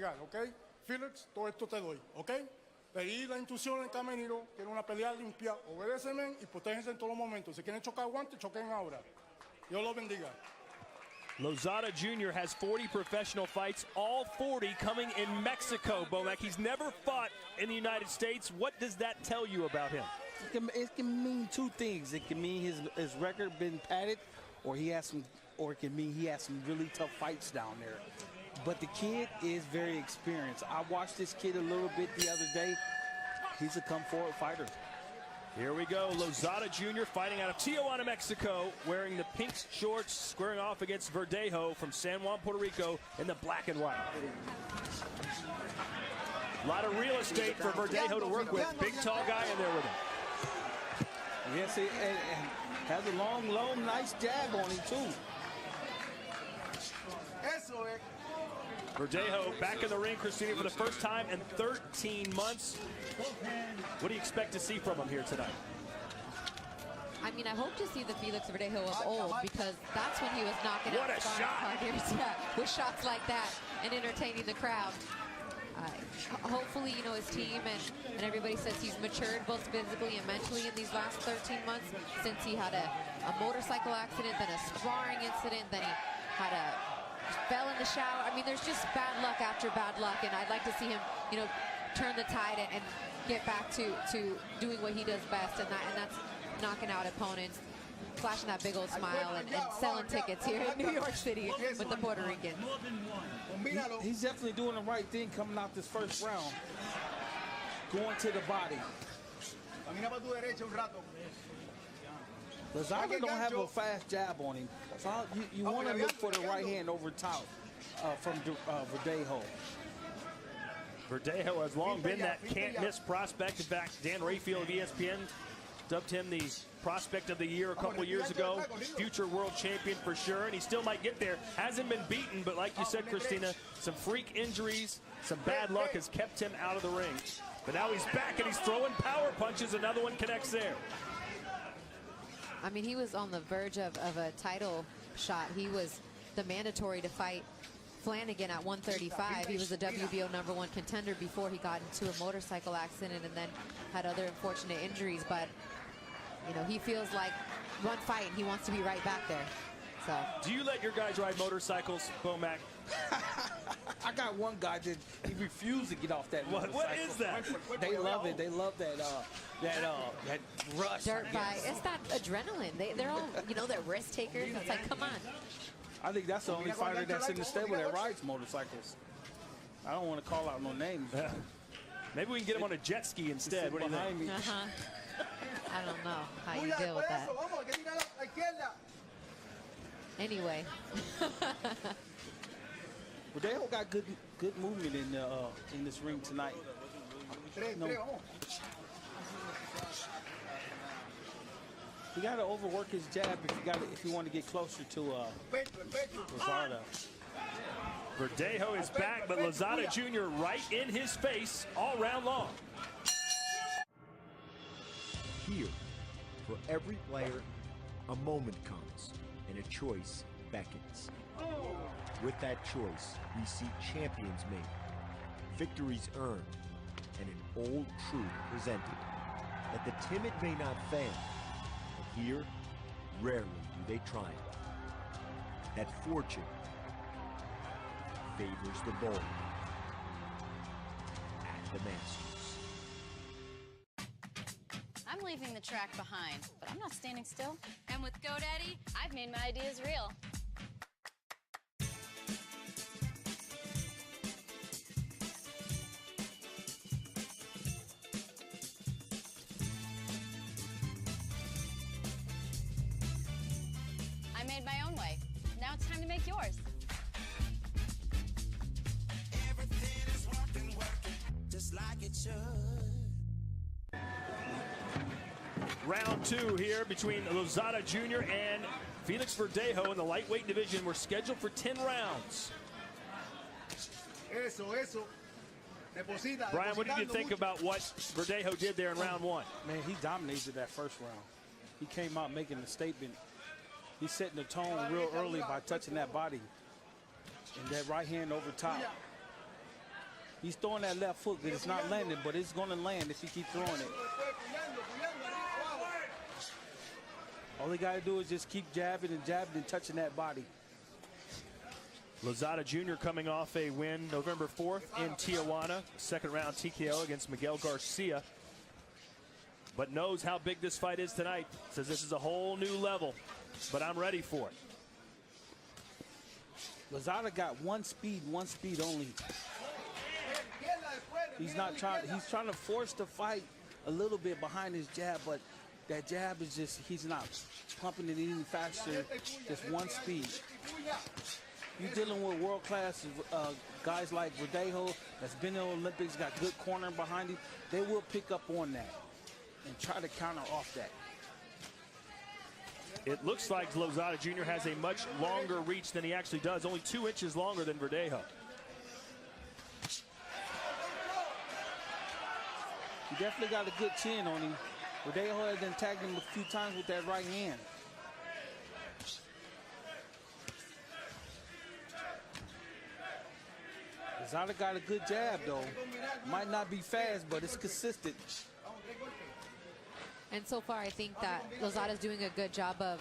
pegar, ¿ok? Felix, todo esto te doy, ¿ok? Pedí la instrucción en camerino, quiero una pelea limpia, obedéceme y protéjense en todos los momentos. Si quieren chocar guantes, choquen ahora. Dios los bendiga. Lozada Jr. has 40 professional fights, all 40 coming in Mexico, Bomac. He's never fought in the United States. What does that tell you about him? It can mean two things. It can mean his record been padded, or it can mean he has some really tough fights down there. But the kid is very experienced. I watched this kid a little bit the other day. He's a come-forward fighter. Here we go, Lozada Jr. fighting out of Tijuana, Mexico, wearing the pink shorts, squaring off against Verdejo from San Juan, Puerto Rico, in the black and white. A lot of real estate for Verdejo to work with. Big, tall guy in there with him. Yes, and has a long, nice jab on him, too. Verdejo back in the ring, Christina, for the first time in 13 months. What do you expect to see from him here tonight? I mean, I hope to see the Felix Verdejo of old, because that's when he was knocking out partners, with shots like that and entertaining the crowd. Hopefully, you know, his team and everybody says he's matured both physically and mentally in these last 13 months, since he had a motorcycle accident, then a sparring incident, then he had fell in the shower. I mean, there's just bad luck after bad luck, and I'd like to see him, you know, turn the tide and get back to doing what he does best, and that's knocking out opponents, flashing that big old smile, and selling tickets here in New York City with the Puerto Rican. He's definitely doing the right thing coming out this first round, going to the body. Lozada don't have a fast jab on him, so you want to look for the right hand over top from Verdejo. Verdejo has long been that can't-miss prospect. In fact, Dan Rayfield of ESPN dubbed him the prospect of the year a couple years ago. Future world champion for sure, and he still might get there. Hasn't been beaten, but like you said, Christina, some freak injuries, some bad luck has kept him out of the ring. But now he's back, and he's throwing power punches. Another one connects there. I mean, he was on the verge of a title shot. He was the mandatory to fight Flanagan at 135. He was a WBO #1 contender before he got into a motorcycle accident and then had other unfortunate injuries. But, you know, he feels like one fight and he wants to be right back there. So, do you let your guys ride motorcycles, Bomac? I got one guy that he refused to get off that motorcycle. What is that? They love it. They love that rush. Dirt bike. It's that adrenaline. They're all, you know, they're risk takers. It's like, come on. I think that's the only fighter that's in the stable that rides motorcycles. I don't want to call out no names. Maybe we can get him on a jet ski instead. What do you think? I don't know how you deal with that. Anyway. Verdejo got good movement in this ring tonight. You got to overwork his jab if you want to get closer to Lozada. Verdejo is back, but Lozada Jr. right in his face all round long. Here, for every player, a moment comes and a choice beckons. With that choice, we see champions made, victories earned, and an old truth presented, that the timid may not fail, but here, rarely do they triumph. That fortune favors the bold at the Masters. I'm leaving the track behind, but I'm not standing still. And with GoDaddy, I've made my ideas real. I made my own way. Now it's time to make yours. Everything is working, just like it should. Round two here between Lozada Jr. and Felix Verdejo in the lightweight division. We're scheduled for 10 rounds. Brian, what did you think about what Verdejo did there in round one? Man, he dominated that first round. He came out making a statement. He's setting the tone real early by touching that body. And that right hand over top. He's throwing that left hook, but it's not landing, but it's going to land if he keeps throwing it. All they got to do is just keep jabbing and touching that body. Lozada Jr. coming off a win November 4th in Tijuana, second round TKO against Miguel Garcia, but knows how big this fight is tonight. Says this is a whole new level, but I'm ready for it. Lozada got one speed only. He's trying to force the fight a little bit behind his jab, but that jab is just, he's not pumping it any faster, just one speed. You're dealing with world-class guys like Verdejo, that's been in the Olympics, got good corner behind him. They will pick up on that and try to counter off that. It looks like Lozada Jr. has a much longer reach than he actually does, only 2 inches longer than Verdejo. He definitely got a good chin on him. Verdejo has been tagged him a few times with that right hand. Lozada got a good jab, though. Might not be fast, but it's consistent. And so far, I think that Lozada's doing a good job of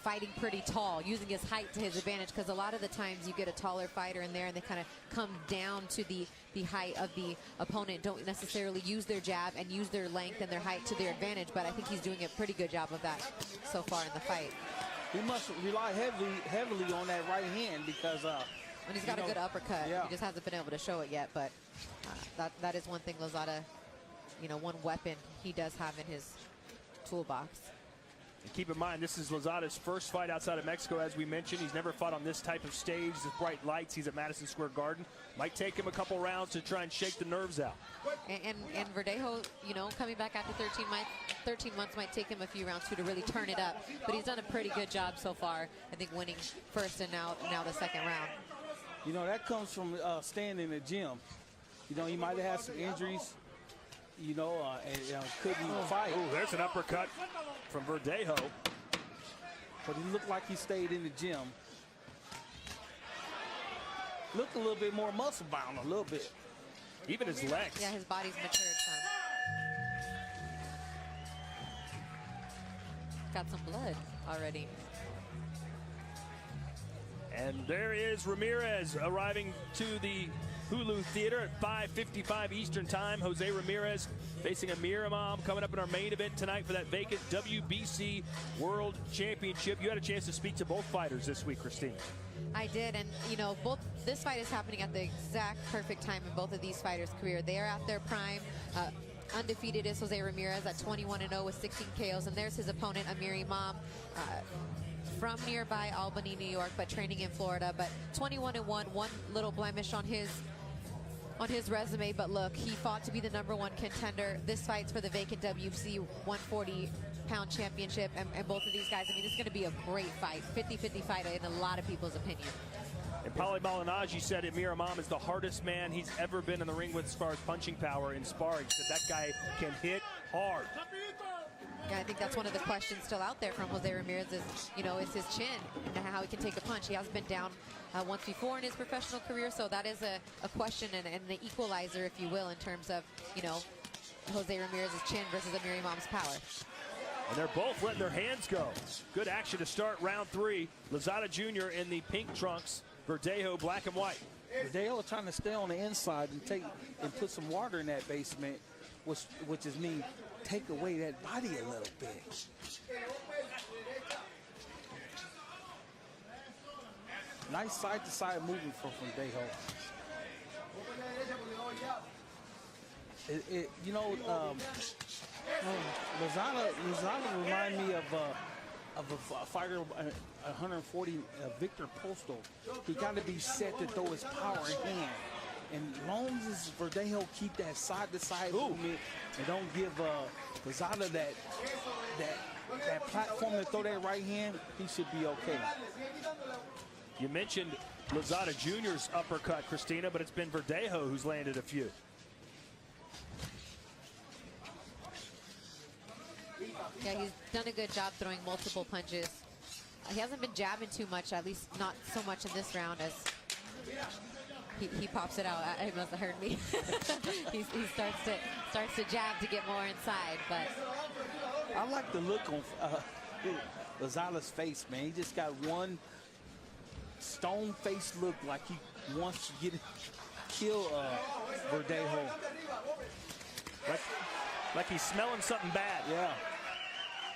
fighting pretty tall, using his height to his advantage, because a lot of the times you get a taller fighter in there and they kind of come down to the height of the opponent, don't necessarily use their jab and use their length and their height to their advantage, but I think he's doing a pretty good job of that so far in the fight. He must rely heavily on that right hand because and he's got a good uppercut. Yeah. He just hasn't been able to show it yet, but that is one thing Lozada, one weapon he does have in his toolbox. And keep in mind, this is Lozada's first fight outside of Mexico, as we mentioned. He's never fought on this type of stage, with bright lights. He's at Madison Square Garden. Might take him a couple rounds to try and shake the nerves out. And Verdejo, coming back after 13 months might take him a few rounds too to really turn it up. But he's done a pretty good job so far. I think winning first and now the second round. That comes from staying in the gym. He might have had some injuries. And couldn't fight. Oh, there's an uppercut from Verdejo. But he looked like he stayed in the gym. Looked a little bit more muscle bound, a little bit. Even his legs. Yeah, his body's matured some. Got some blood already. And there is Ramirez arriving to the Hulu Theater at 5:55 Eastern Time. Jose Ramirez facing Amir Imam, coming up in our main event tonight for that vacant WBC World Championship. You had a chance to speak to both fighters this week, Christine. I did, and this fight is happening at the exact perfect time in both of these fighters' career. They are at their prime. Undefeated is Jose Ramirez at 21-0 with 16 KOs, and there's his opponent Amir Imam. From nearby Albany, New York, but training in Florida. But 21-1, one little blemish on his resume. But look, he fought to be the #1 contender. This fight's for the vacant WBC 140-pound championship, and both of these guys, this is going to be a great fight, 50-50 fight in a lot of people's opinion. And Paulie Malignaggi said Amir Imam is the hardest man he's ever been in the ring with as far as punching power in sparring. Said that guy can hit hard. Yeah, I think that's one of the questions still out there from Jose Ramirez is his chin and how he can take a punch. He has been down once before in his professional career, so that is a question and an equalizer, if you will, in terms of, Jose Ramirez's chin versus Amir Imam's power. And they're both letting their hands go. Good action to start round 3. Lozada Jr. in the pink trunks, Verdejo black and white. Verdejo trying to stay on the inside and put some water in that basement, which is mean take away that body a little bit. Nice side-to-side movement from Verdejo. Lozada remind me of a fighter, 140, Victor Postal. He got to be set to throw his power hand. And as long as Verdejo keep that side-to-side movement and don't give Lozada that platform to throw that right hand, he should be okay. You mentioned Lozada Jr.'s uppercut, Christina, but it's been Verdejo who's landed a few. Yeah, he's done a good job throwing multiple punches. He hasn't been jabbing too much, at least not so much in this round, as he pops it out. He must have heard me. he starts to jab to get more inside, but I like the look on Lozada's face, man. He just got one stone-faced look like he wants to kill Verdejo. Like he's smelling something bad. Yeah.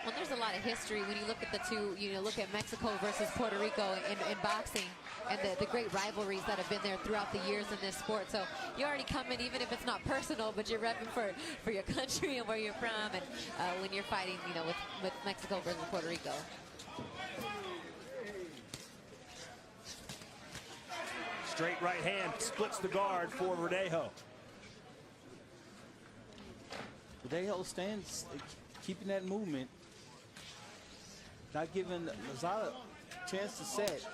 well, there's a lot of history when you look at the two. Look at Mexico versus Puerto Rico in boxing, and the great rivalries that have been there throughout the years in this sport. So you already come in, even if it's not personal, but you're repping for your country and where you're from, and when you're fighting, with Mexico versus Puerto Rico. Straight right hand splits the guard for Verdejo. Verdejo stands, keeping that movement, not giving Lozada a chance to set.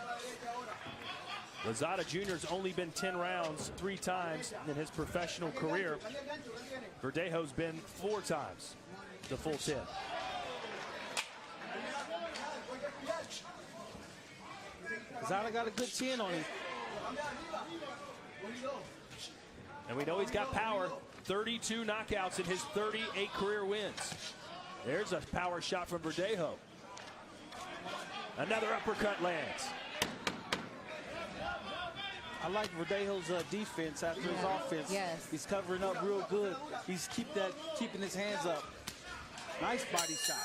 Lozada Jr.'s only been 10 rounds 3 times in his professional career. Verdejo's been 4 times the full 10. Lozada got a good chin on him. And we know he's got power. 32 knockouts in his 38 career wins. There's a power shot from Verdejo. Another uppercut lands. I like Verdejo's defense after his offense. Yes. He's covering up real good. He's keeping his hands up. Nice body shot.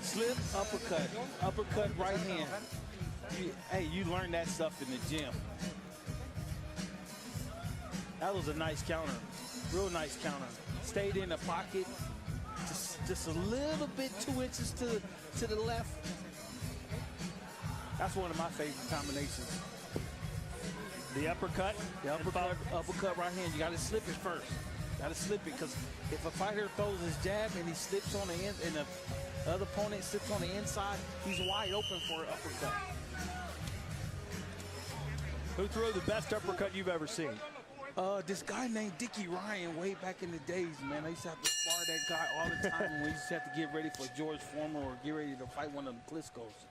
Slip, uppercut right hand. Hey, you learned that stuff in the gym. That was a nice counter, real nice counter. Stayed in the pocket, just a little bit 2 inches to the left. That's one of my favorite combinations. The uppercut? The uppercut right hand. You got to slip it first. Got to slip it, because if a fighter throws his jab and he slips on the end, and the other opponent sits on the inside, he's wide open for an uppercut. Who threw the best uppercut you've ever seen? This guy named Dickie Ryan, way back in the days, man. I used to have to spar that guy all the time when we used to have to get ready for George Foreman or get ready to fight one of the Klitschko's.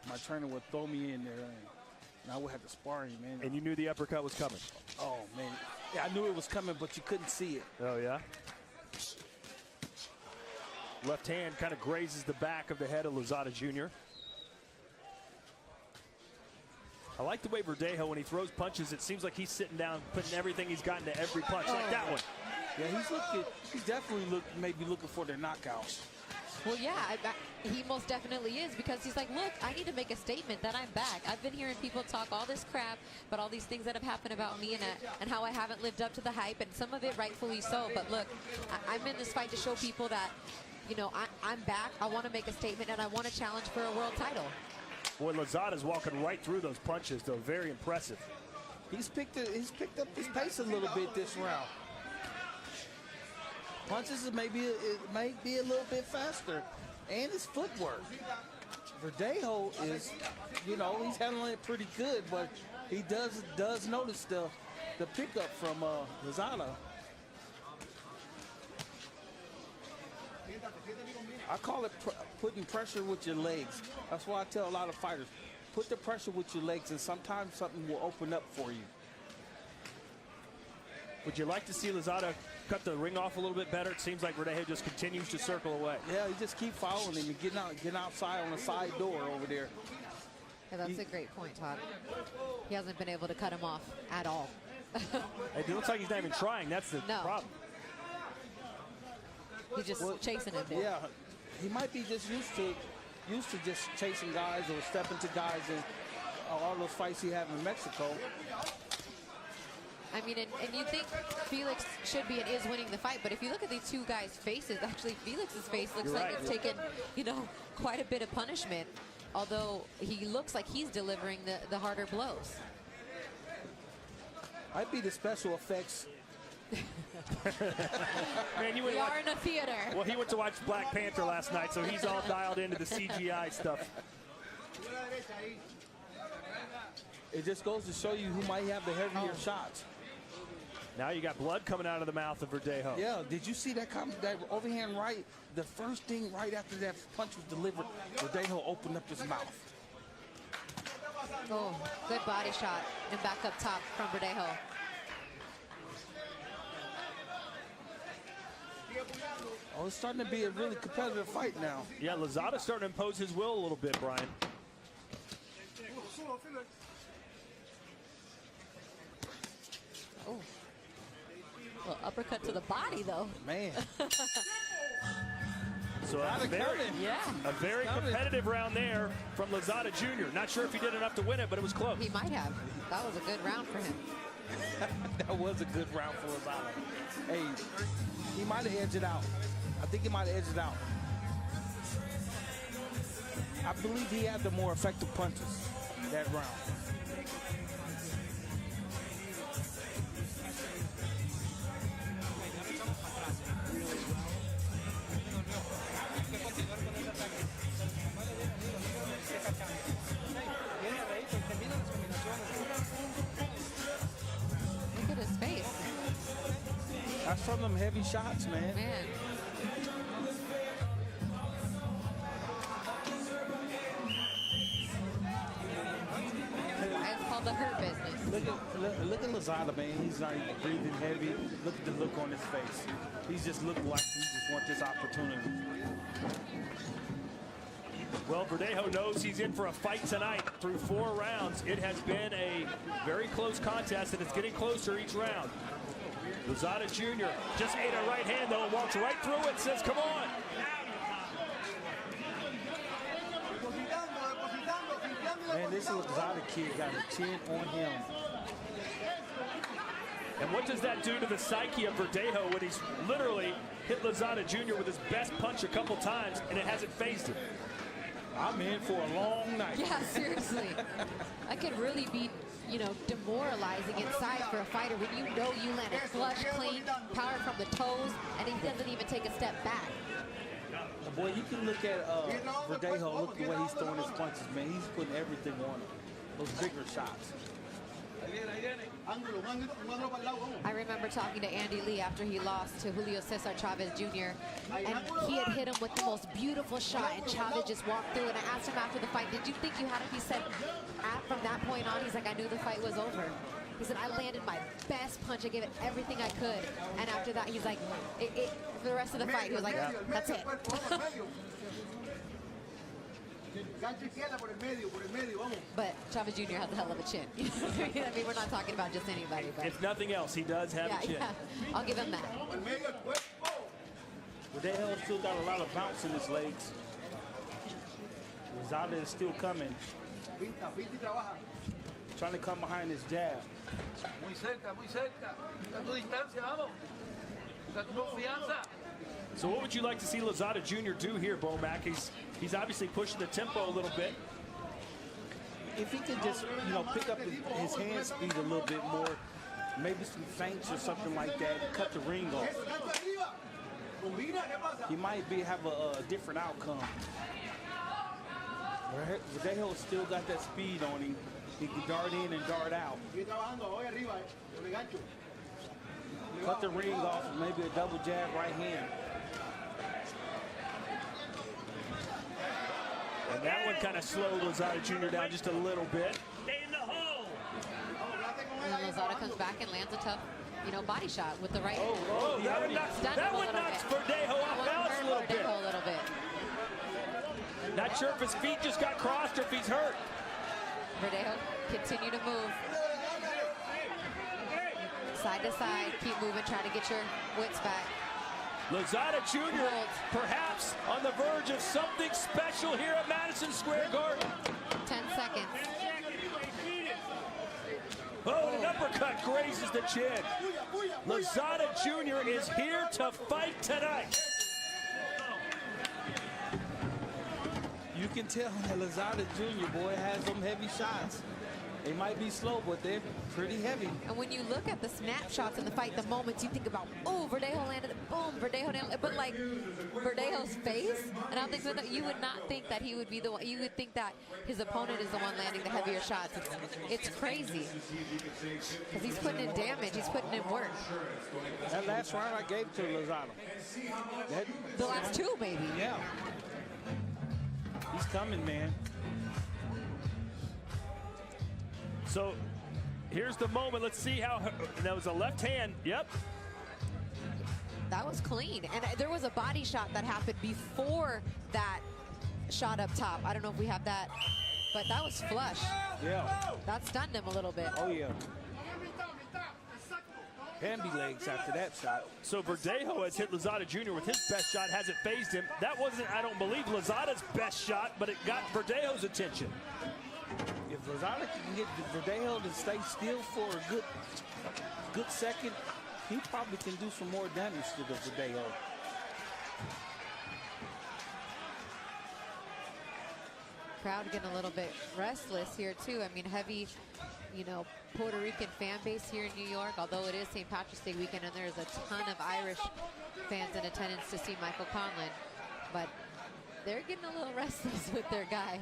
My trainer would throw me in there, and I would have to spar him, man. And you knew the uppercut was coming? Oh, man. Yeah, I knew it was coming, but you couldn't see it. Oh, yeah? Left hand kind of grazes the back of the head of Lozada Jr. I like the way Verdejo, when he throws punches, it seems like he's sitting down, putting everything he's got into every punch, like that one. Yeah, he's definitely maybe looking for the knockout. Well, yeah, he most definitely is, because he's like, look, I need to make a statement that I'm back. I've been hearing people talk all this crap about all these things that have happened about me and how I haven't lived up to the hype, and some of it rightfully so. But look, I'm in this fight to show people that, I'm back. I want to make a statement, and I want to challenge for a world title. Boy, Lozada's walking right through those punches, though. Very impressive. He's picked up his pace a little bit this round. Punches it may be a little bit faster, and his footwork. Verdejo is, he's handling it pretty good, but he does notice the pickup from Lozada. I call it putting pressure with your legs. That's why I tell a lot of fighters, put the pressure with your legs, and sometimes something will open up for you. Would you like to see Lozada cut the ring off a little bit better? It seems like Verdejo just continues to circle away. Yeah, you just keep following him and getting outside on the side door over there. Yeah, that's a great point, Todd. He hasn't been able to cut him off at all. It looks like he's not even trying. That's the problem. He's just chasing him there. Yeah, he might be just used to just chasing guys or stepping to guys in all those fights he had in Mexico. I mean, and you think Felix should be and is winning the fight, but if you look at these two guys' faces, actually Felix's face looks like it's taken, quite a bit of punishment, although he looks like he's delivering the harder blows. Might be the special effects. Man, We are in a theater. Well, he went to watch Black Panther last night, so he's all dialed into the CGI stuff. It just goes to show you who might have the heavier shots. Now you got blood coming out of the mouth of Verdejo. Yeah, did you see that overhand right? The first thing right after that punch was delivered, Verdejo opened up his mouth. Oh, good body shot and back up top from Verdejo. Oh, it's starting to be a really competitive fight now. Yeah, Lozada's starting to impose his will a little bit, Brian. Oh. Well, uppercut to the body, though. Man. So a very competitive round there from Lozada Jr. Not sure if he did enough to win it, but it was close. He might have. That was a good round for him. That was a good round for Lozada. Hey, he might have edged it out. I think he might have edged it out. I believe he had the more effective punches that round. Look at his face. That's some of them heavy shots, man. It's called the hurt business. Look at Lozada, man. He's not even breathing heavy. Look at the look on his face. He's just looking like he just wants this opportunity. Well, Verdejo knows he's in for a fight tonight through 4 rounds. It has been a very close contest, and it's getting closer each round. Lozada Jr. just ate a right hand, though, and walks right through it, says, come on. Man, this Lozada kid got a chin on him. And what does that do to the psyche of Verdejo when he's literally hit Lozada Jr. with his best punch a couple times, and it hasn't phased him? I'm in for a long night. Yeah, seriously. That could really be, you know, demoralizing inside for a fighter when you know you land a flush, clean, power from the toes, and he doesn't even take a step back. Boy, you can look at Verdejo, look at the way he's throwing his punches, man. He's putting everything on him. Those bigger shots. I remember talking to Andy Lee after he lost to Julio Cesar Chavez Jr. And he had hit him with the most beautiful shot, and Chavez just walked through. And I asked him after the fight, did you think you had him? He said, from that point on, he's like, I knew the fight was over. He said, I landed my best punch. I gave it everything I could. And after that, he's like, for the rest of the fight, he was like, that's it. But Chavez Jr. has a hell of a chin. I mean, we're not talking about just anybody. But if nothing else, he does have a chin. Yeah, I'll give him that. Verdejo still got a lot of bounce in his legs. Lozada is still coming. Trying to come behind his jab. Muy cerca, muy cerca. A tu distancia, vamos. A tu confianza. So what would you like to see Lozada Jr. do here, Bomac? He's obviously pushing the tempo a little bit. If he could just, you know, pick up his hand speed a little bit more, maybe some feints or something like that, cut the ring off, he might have a different outcome. Verdejo still got that speed on him. He can dart in and dart out. Cut the ring off, maybe a double jab right hand. And that one kind of slowed Lozada Jr. down just a little bit. And then Lozada comes back and lands a tough, you know, body shot with the right. Oh, that one knocks Verdejo off balance a little bit. Not sure if his feet just got crossed or if he's hurt. Verdejo, continue to move. Side to side, keep moving, try to get your wits back. Lozada Jr. perhaps on the verge of something special here at Madison Square Garden. 10 seconds. Oh, an uppercut grazes the chin. Lozada Jr. is here to fight tonight. You can tell that Lozada Jr., boy, has some heavy shots. They might be slow, but they're pretty heavy. And when you look at the snapshots in the fight, the moments you think about, oh, Verdejo landed, boom, Verdejo landed, but like Verdejo's face, and I don't think so, you would not think that he would be the one. You would think that his opponent is the one landing the heavier shots. It's crazy because he's putting in damage, he's putting in work. That last round I gave to Lozada. The last two, maybe. Yeah. He's coming, man. So here's the moment. Let's see how that was a left hand. Yep. That was clean. And there was a body shot that happened before that shot up top. I don't know if we have that, but that was flush. Yeah. That stunned him a little bit. Oh, yeah. Bambi legs after that shot. So Verdejo has hit Lozada Jr. with his best shot, hasn't phased him. That wasn't, I don't believe, Lozada's best shot, but it got Verdejo's attention. If Lozada can get Verdejo to stay still for a good second, he probably can do some more damage to the Verdejo. Crowd getting a little bit restless here too. I mean, heavy, you know, Puerto Rican fan base here in New York, although it is St. Patrick's Day weekend and there's a ton of Irish fans in attendance to see Michael Conlan. But they're getting a little restless with their guy.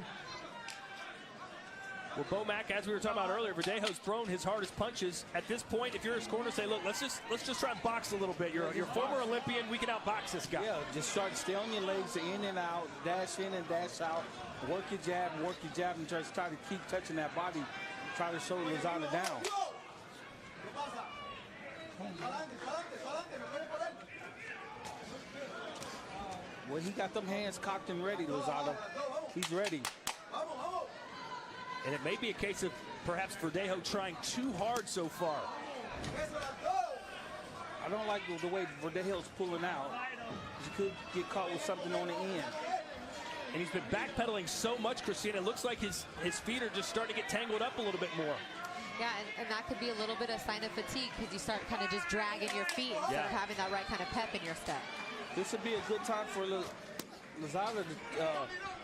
Well, Bomac, as we were talking about earlier, Verdejo's thrown his hardest punches. At this point, if you're his corner, say, look, let's just try and box a little bit. You're a former Olympian. We can outbox this guy. Yeah, just stay on your legs, in and out, dash in and dash out, work your jab, and just try to keep touching that body, try to show Lozada down. Well, he got them hands cocked and ready, Lozada. He's ready. And it may be a case of perhaps Verdejo trying too hard so far. I don't like the way Verdejo's pulling out. He could get caught with something on the end. And he's been backpedaling so much, Christina. It looks like his feet are just starting to get tangled up a little bit more. Yeah, and that could be a little bit of sign of fatigue because you start kind of just dragging your feet instead of having that right kind of pep in your step. This would be a good time for Lozada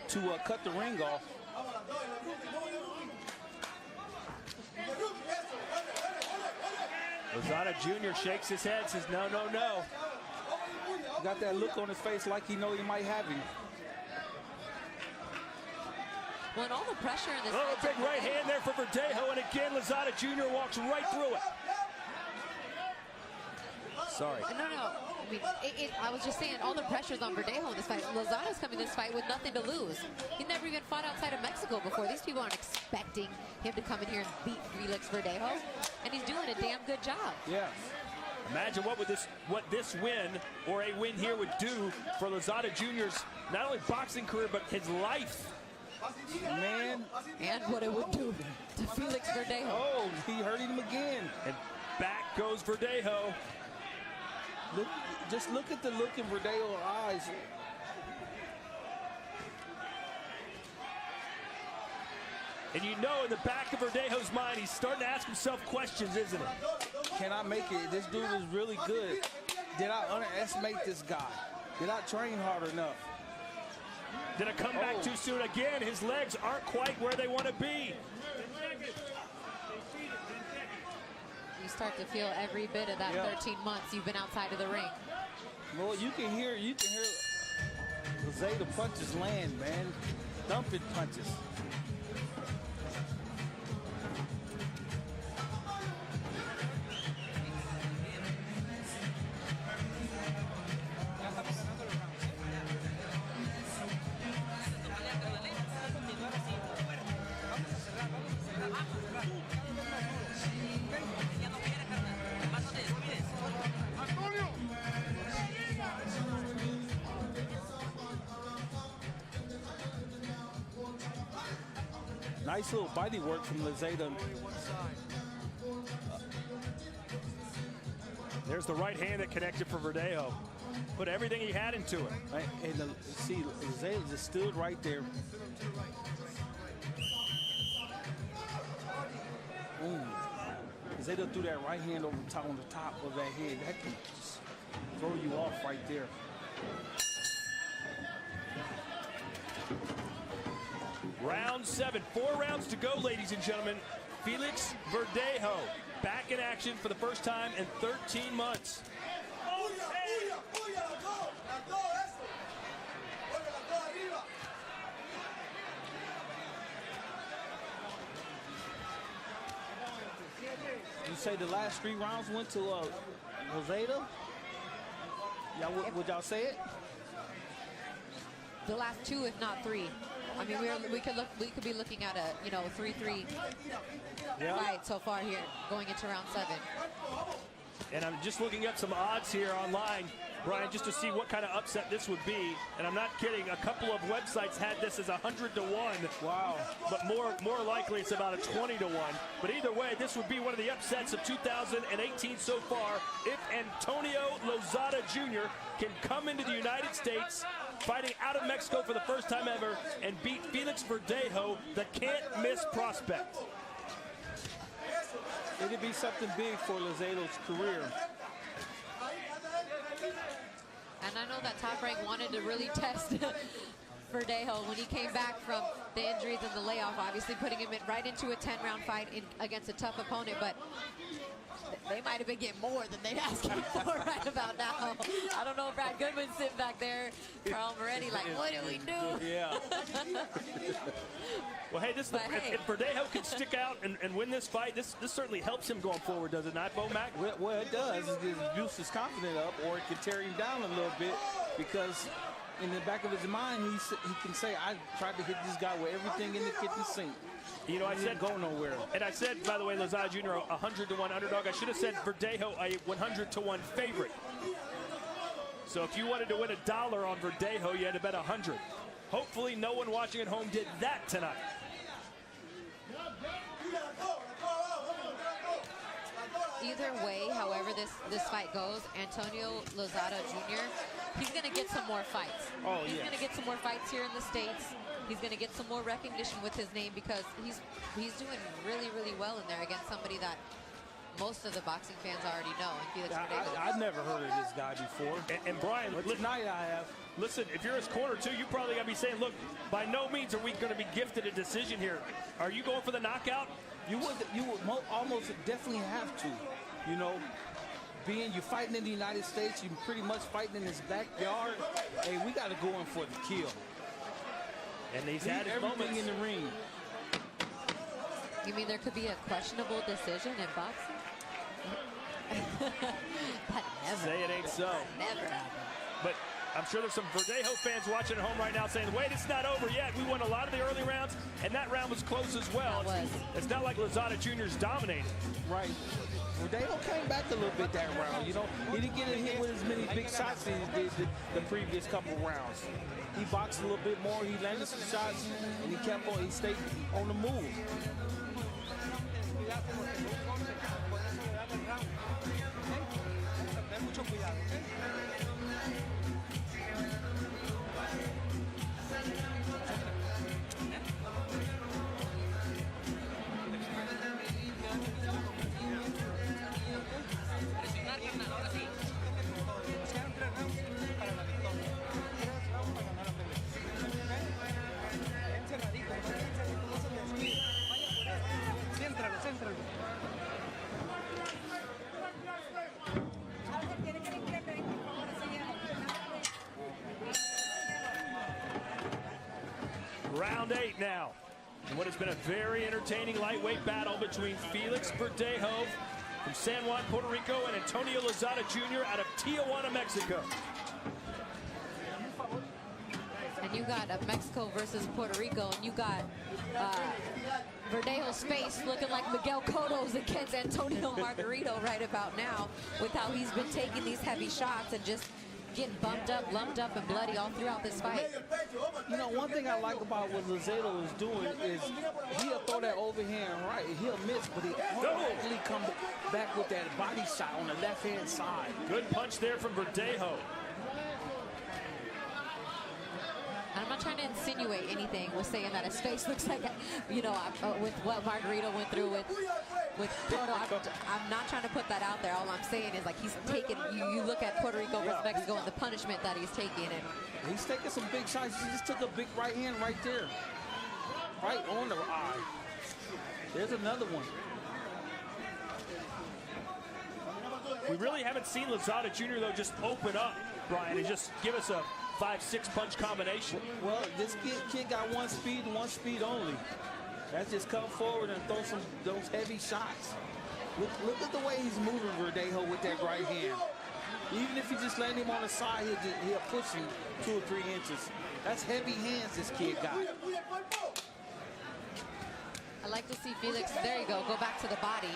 to cut the ring off. Lozada Jr. shakes his head, says no, no, no. Got that look on his face like he knows he might have him. Well, and all the pressure in this. Oh, big right hand there for Verdejo, and again, Lozada Jr. walks right through it. Sorry. No. I mean, I was just saying, all the pressure's on Verdejo in this fight. Lozada's coming to this fight with nothing to lose. He never even fought outside of Mexico before. These people aren't expecting him to come in here and beat Felix Verdejo, and he's doing a damn good job. Yeah. Imagine what this win or a win here would do for Lozada Jr.'s not only boxing career but his life. Man. And what it would do to Felix Verdejo. Oh, he hurting him again. And back goes Verdejo. Just look at the look in Verdejo's eyes. And you know in the back of Verdejo's mind, he's starting to ask himself questions, isn't he? Can I make it? This dude is really good. Did I underestimate this guy? Did I train hard enough? Did I come back too soon? Again, his legs aren't quite where they want to be. You start to feel every bit of that 13 months you've been outside of the ring. Well, you can hear Lozada punches land, man. Dumping punches. Nice little body work from Lozada. There's the right hand that connected for Verdejo. Put everything he had into it. Right, and see, Lozada just stood right there. Boom. Lozada threw that right hand over top on the top of that head. That can just throw you off right there. Round 7, 4 rounds to go, ladies and gentlemen. Felix Verdejo back in action for the first time in 13 months. You say the last 3 rounds went to Lozada? Would y'all say it? The last 2, if not 3. I mean, we could be looking at a 3-3 fight so far here, going into round 7. And I'm just looking up some odds here online, Brian, just to see what kind of upset this would be. And I'm not kidding, a couple of websites had this as 100 to 1. Wow. But more likely it's about a 20 to 1. But either way, this would be one of the upsets of 2018 so far if Antonio Lozada Jr. can come into the United States fighting out of Mexico for the first time ever and beat Felix Verdejo, the can't-miss prospect. It'd be something big for Lozado's career. And I know that Top Rank wanted to really test Verdejo when he came back from the injuries and the layoff, obviously putting him right into a 10-round fight against a tough opponent, but they might have been getting more than they asking for right about now. I don't know if Brad Goodman's sitting back there, Carl Moretti, like, what do we do? Yeah. Well, hey, if Verdejo can stick out and win this fight, this certainly helps him going forward, does it not, Bo Mac? Well, it does. It boosts his confidence up, or it can tear him down a little bit, because in the back of his mind, he can say, I tried to hit this guy with everything in the kitchen sink. You know, I said go nowhere. And I said, by the way, Lozada Jr. a 100 to 1 underdog. I should have said Verdejo a 100 to 1 favorite. So if you wanted to win $1 on Verdejo, you had to bet 100. Hopefully, no one watching at home did that tonight. Either way, however this fight goes, Antonio Lozada Jr., he's going to get some more fights. Oh, he's going to get some more fights here in the States. He's going to get some more recognition with his name because he's doing really, really well in there against somebody that most of the boxing fans already know. And Felix Verdejo. I've never heard of this guy before. And Brian, tonight I have. Listen, if you're his corner too, you probably got to be saying, look, by no means are we going to be gifted a decision here. Are you going for the knockout? You would almost definitely have to. You know, you're fighting in the United States, you're pretty much fighting in his backyard. Hey, we got to go in for the kill. And he's had his moments in the ring. You mean there could be a questionable decision in boxing? That never. Say it ain't so. Never happened. But I'm sure there's some Verdejo fans watching at home right now saying, wait, it's not over yet. We won a lot of the early rounds, and that round was close as well. It's not like Lozada Jr.'s dominating. Right. Verdejo came back a little bit that round. You know, he didn't get hit with as many big shots as he did the previous couple rounds. He boxed a little bit more. He landed some shots, and he stayed on the move. Round 8 now. And what has been a very entertaining lightweight battle between Felix Verdejo from San Juan, Puerto Rico, and Antonio Lozada Jr. out of Tijuana, Mexico. And you got Mexico versus Puerto Rico, and you got Verdejo's face looking like Miguel Cotto's against Antonio Margarito right about now, with how he's been taking these heavy shots and just getting bumped up, lumped up, and bloody all throughout this fight. You know, one thing I like about what Lozada is doing is he'll throw that overhand right, he'll miss, but he automatically comes back with that body shot on the left-hand side. Good punch there from Verdejo. I'm not trying to insinuate anything with saying that his face looks like, you know, with what Margarito went through with Puerto. I'm not trying to put that out there. All I'm saying is, like, he's taking, you look at Puerto Rico versus Mexico and the punishment that he's taking. And he's taking some big shots. He just took a big right hand right there. Right on the eye. There's another one. We really haven't seen Lozada Jr. though just open up, Brian, and just give us a 5-6 punch combination. Well, this kid got one speed only. That's just come forward and throw some those heavy shots. Look at the way he's moving, Verdejo, with that right hand. Even if you just land him on the side, he'll push him 2 or 3 inches. That's heavy hands this kid got. I like to see Felix, there you go back to the body.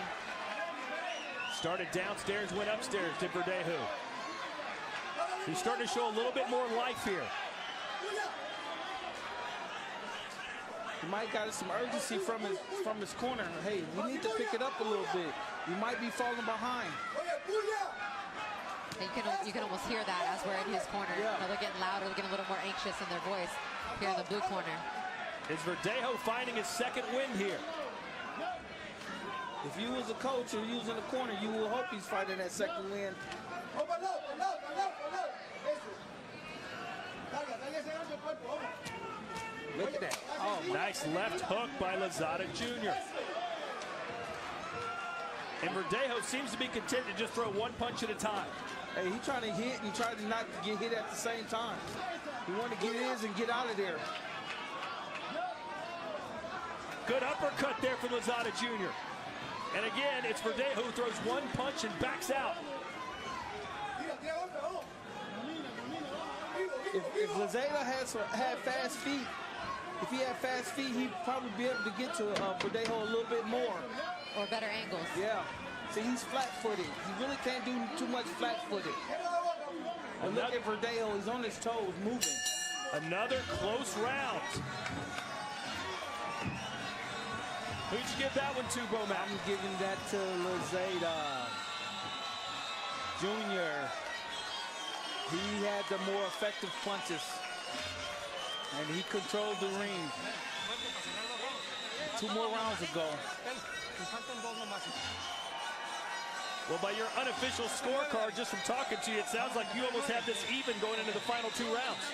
Started downstairs, went upstairs to Verdejo. He's starting to show a little bit more life here. He might got some urgency from his corner. Hey, we need to pick it up a little bit. We might be falling behind. You can almost hear that as we're in his corner. Yeah. You know, they're getting louder, they're getting a little more anxious in their voice here in the blue corner. Is Verdejo finding his second win here? If you was a coach or you was in the corner, you will hope he's fighting that second win. Look at that. Oh, nice left hook by Lozada Jr. And Verdejo seems to be content to just throw one punch at a time. Hey, he's trying to hit and trying to not get hit at the same time. He wanted to get his and get out of there. Good uppercut there for Lozada Jr. And again, it's Verdejo who throws one punch and backs out. If Lozada had fast feet, if he had fast feet, he'd probably be able to get to Verdejo a little bit more. Or better angles. Yeah. See, he's flat-footed. He really can't do too much flat-footed. And look at Verdejo, he's on his toes, moving. Another close round. Who'd you give that one to, Bowman? I'm giving that to Lozada Jr. He had the more effective punches, and he controlled the ring. 2 more rounds ago. Well, by your unofficial scorecard, just from talking to you, it sounds like you almost have this even going into the final 2 rounds.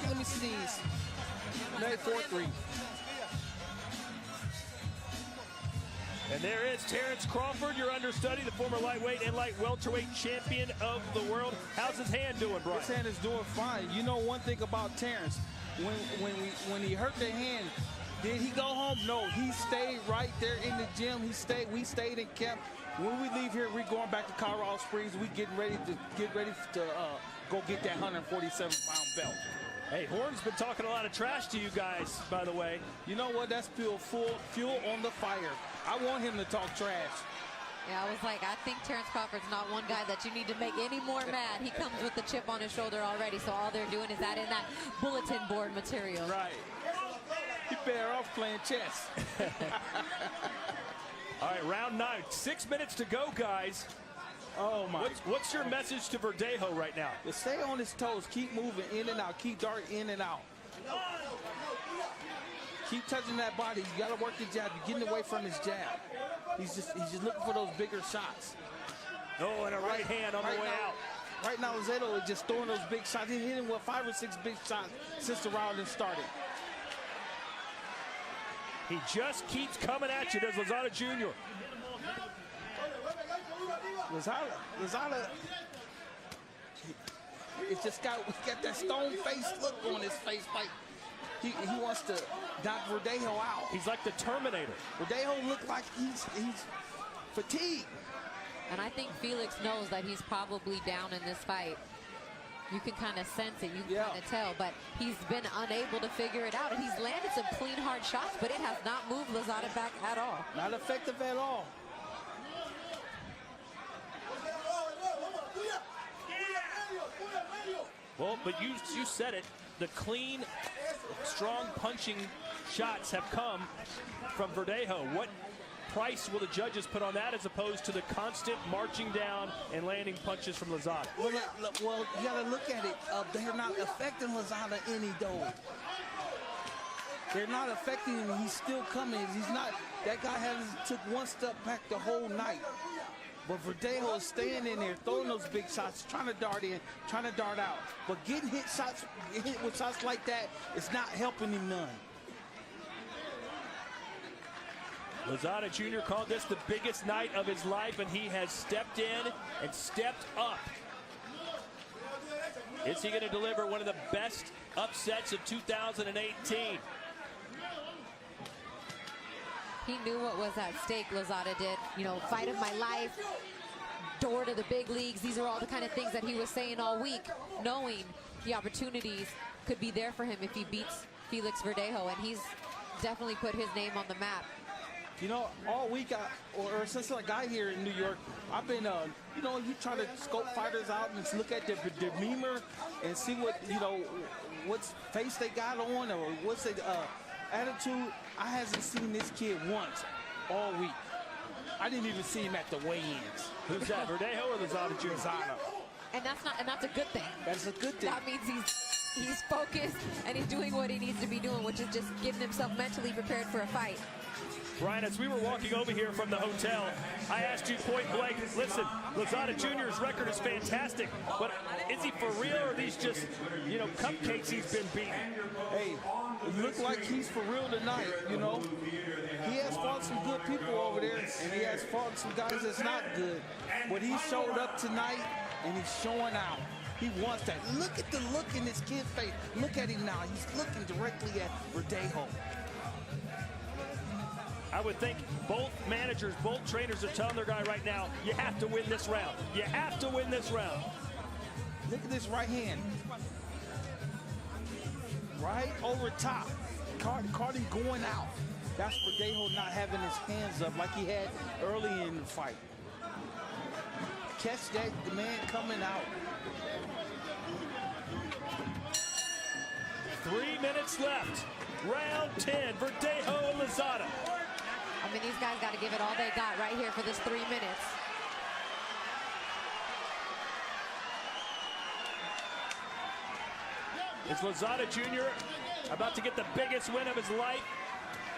Let me see. Maybe 4-3. And there is Terrence Crawford, your understudy, the former lightweight and light welterweight champion of the world. How's his hand doing, Brian? His hand is doing fine. You know one thing about Terrence, when he hurt the hand, did he go home? No, he stayed right there in the gym. We stayed in camp. When we leave here, we're going back to Colorado Springs. We getting ready to go get that 147-pound belt. Hey, Horn's been talking a lot of trash to you guys, by the way. You know what? That's fuel on the fire. I want him to talk trash. Yeah, I was like, I think Terrence Crawford's not one guy that you need to make any more mad. He comes with the chip on his shoulder already, so all they're doing is adding that bulletin board material. Right. He better off playing chess. All right, round 9. 6 minutes to go, guys. Oh, my. What's your message to Verdejo right now? Just stay on his toes. Keep moving in and out. Keep darting in and out. Keep touching that body. You got to work your jab. You're getting away from his jab. He's just looking for those bigger shots. Oh, and a right hand on the way out. Right now, Lozada is just throwing those big shots. He's hitting with 5 or 6 big shots since the round has started. He just keeps coming at you, does Lozada Jr. Lozada, it's just got that stone face look on his face, like he wants to knock Verdejo out. He's like the Terminator. Verdejo looks like he's fatigued. And I think Felix knows that he's probably down in this fight. You can kind of sense it, you can kind of tell, but he's been unable to figure it out. And he's landed some clean, hard shots, but it has not moved Lozada back at all. Not effective at all. Well, but you said it. The clean, strong punching shots have come from Verdejo. What price will the judges put on that as opposed to the constant marching down and landing punches from Lozada? Well, you got to look at it. They're not affecting Lozada any, though. They're not affecting him. He's still coming. He's not. That guy took one step back the whole night. But Verdejo is staying in there, throwing those big shots, trying to dart in, trying to dart out. But getting hit with shots like that is not helping him none. Lozada Jr. called this the biggest night of his life, and he has stepped in and stepped up. Is he going to deliver one of the best upsets of 2018? He knew what was at stake, Lozada did. You know, fight of my life, door to the big leagues. These are all the kind of things that he was saying all week, knowing the opportunities could be there for him if he beats Felix Verdejo, and he's definitely put his name on the map. You know, all week, or since I got here in New York, I've been, you know, you try to scope fighters out and just look at their demeanor and see what, you know, what face they got on or what's their attitude. I hasn't seen this kid once all week. I didn't even see him at the weigh-ins. Who's that, Verdejo or Lozada Jr.? Lozada. And that's a good thing. That's a good thing. That means he's focused and he's doing what he needs to be doing, which is just getting himself mentally prepared for a fight. Brian, as we were walking over here from the hotel, I asked you point blank, listen, Lozada Jr.'s record is fantastic, but is he for real or are these just, you know, cupcakes he's been beating? Hey, it looks like he's for real tonight, you know. He has fought some good people over there, and he has fought some guys that's not good. But he showed up tonight, and he's showing out. He wants that. Look at the look in this kid's face. Look at him now. He's looking directly at Verdejo. I would think both managers, both trainers are telling their guy right now, you have to win this round. You have to win this round. Look at this right hand. Right over top. Caught him going out. That's Verdejo not having his hands up like he had early in the fight. Catch that, the man coming out. 3 minutes left. Round 10, Verdejo and Lozada. I mean, these guys got to give it all they got right here for this 3 minutes. Is Lozada Jr. about to get the biggest win of his life?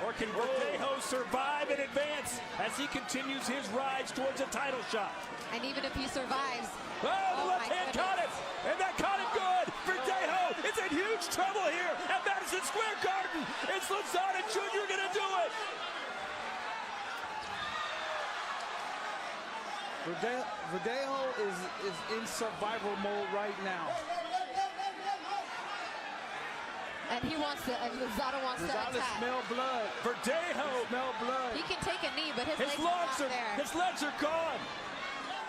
Or can Verdejo survive and advance as he continues his rise towards a title shot? And even if he survives... Oh, the left hand caught him! And that caught him good! Verdejo is in huge trouble here at Madison Square Garden! Is Lozada Jr. gonna do it? Verdejo is in survival mode right now. And he wants to, and Lozada wants to attack. Smell blood. Verdejo smell blood. He can take a knee, but his legs are not there. His legs are gone.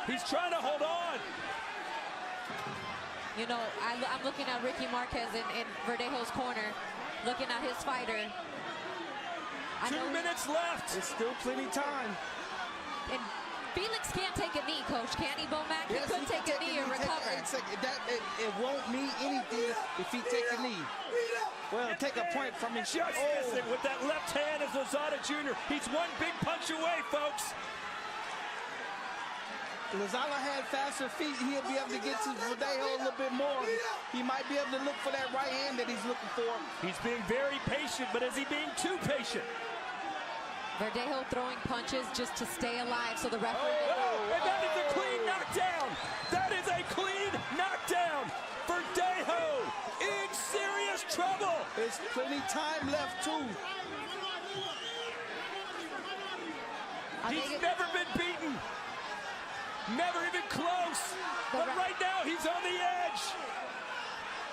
He's trying to hold on. You know, I'm looking at Ricky Marquez in Verdejo's corner, looking at his fighter. 2 minutes left. It's still plenty time. And Felix can't take a knee, Coach. Can he, Bomac? Yes, he could take a knee and recover. It won't mean anything if he takes a knee. Well, take a point from his just missing with that left hand is Lozada Jr. He's one big punch away, folks. Lozada had faster feet. He'll be able to get to Verdejo a little bit more. He might be able to look for that right hand that he's looking for. He's being very patient, but is he being too patient? Verdejo throwing punches just to stay alive, so the referee... And that is a clean knockdown! That is a clean knockdown! Verdejo in serious trouble! There's plenty time left, too. He's never been beaten. Never even close. But right now, he's on the edge.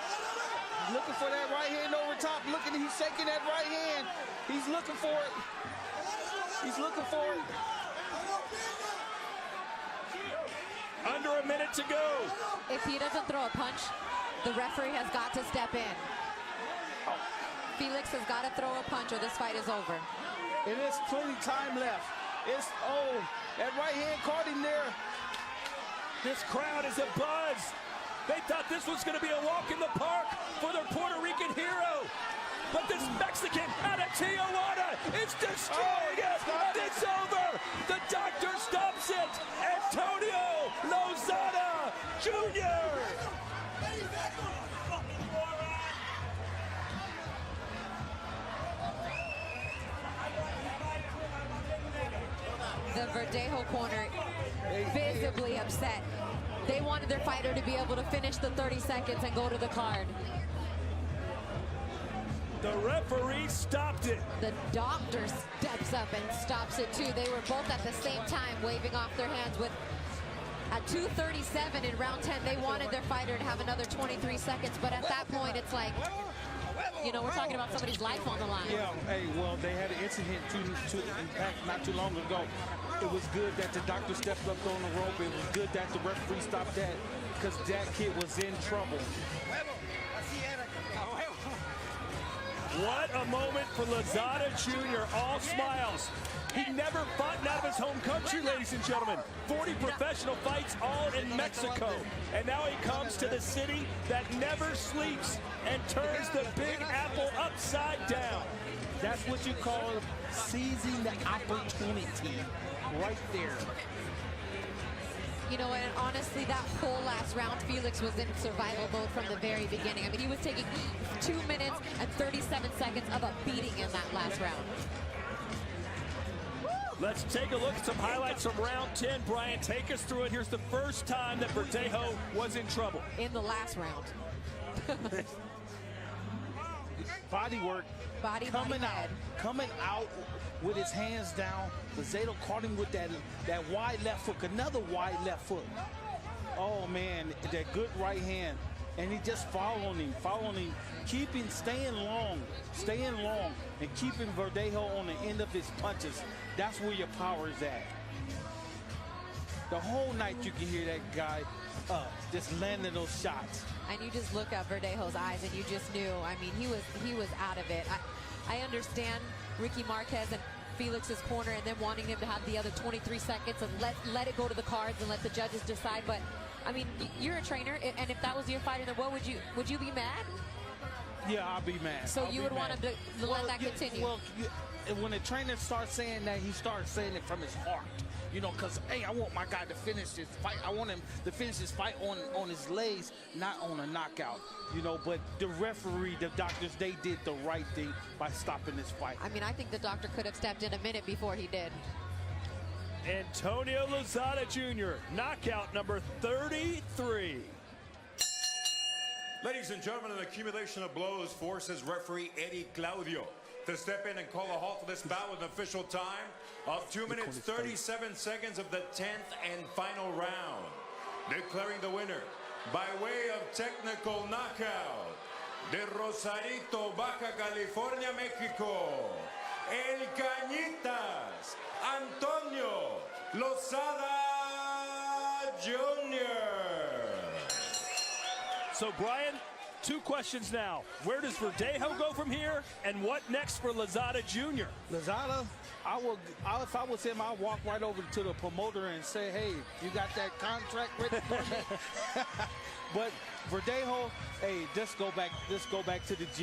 He's looking for that right hand over top. Looking, he's shaking that right hand. He's looking for it. He's looking for it. Under a minute to go. If he doesn't throw a punch, the referee has got to step in. Felix has got to throw a punch or this fight is over. And there's plenty time left. It's, that right hand caught him there. This crowd is abuzz. They thought this was going to be a walk in the park for their Puerto Rican hero. But this Mexican out of Tijuana is destroying it, and it's over. The doctor stops it. Antonio Lozada Jr. The Verdejo corner visibly upset. They wanted their fighter to be able to finish the 30 seconds and go to the card. The referee stopped it. The doctor steps up and stops it too. They were both at the same time waving off their hands with. At 2:37 in round 10, they wanted their fighter to have another 23 seconds, but at that point, it's like, you know, we're talking about somebody's life on the line. Yeah, hey, well, they had an incident not too long ago. It was good that the doctor stepped up on the rope. It was good that the referee stopped that because that kid was in trouble. What a moment for Lozada Jr., all smiles. He never fought out of his home country, ladies and gentlemen. 40 professional fights, all in Mexico. And now he comes to the city that never sleeps and turns the Big Apple upside down. That's what you call seizing the opportunity right there. You know, and honestly, that whole last round, Felix was in survival mode from the very beginning. I mean, he was taking 2 minutes and 37 seconds of a beating in that last round. Let's take a look at some highlights from round 10. Brian, take us through it. Here's the first time that Verdejo was in trouble. In the last round. Body work. Coming out with his hands down. Lozada caught him with that wide left hook, another wide left foot. Oh man, that good right hand. And he just following him, staying long, and keeping Verdejo on the end of his punches. That's where your power is at. The whole night you can hear that guy just landing those shots. And you just look at Verdejo's eyes and you just knew, I mean, he was out of it. I understand Ricky Marquez and Felix's corner and then wanting him to have the other 23 seconds and let it go to the cards and let the judges decide, but I mean, you're a trainer, and if that was your fighter, then what would you be mad? Yeah, I'll be mad. So you would want him to let that continue? Well, when a trainer starts saying that, he starts saying it from his heart. You know, because, hey, I want my guy to finish this fight. I want him to finish this fight on his legs, not on a knockout. You know, but the referee, the doctors, they did the right thing by stopping this fight. I mean, I think the doctor could have stepped in a minute before he did. Antonio Lozada Jr., knockout number 33. Ladies and gentlemen, an accumulation of blows forces referee Eddie Claudio to step in and call a halt to this bout with an official time of 2 minutes 37 seconds of the 10th and final round. Declaring the winner by way of technical knockout, de Rosarito, Baja California, Mexico, El Cañitas, Antonio Lozada Jr. So, Brian, 2 questions now. Where does Verdejo go from here, and what next for Lozada Jr.? Lozada, if I was him, I'd walk right over to the promoter and say, hey, you got that contract ready for me? But Verdejo, hey, just go back to the gym.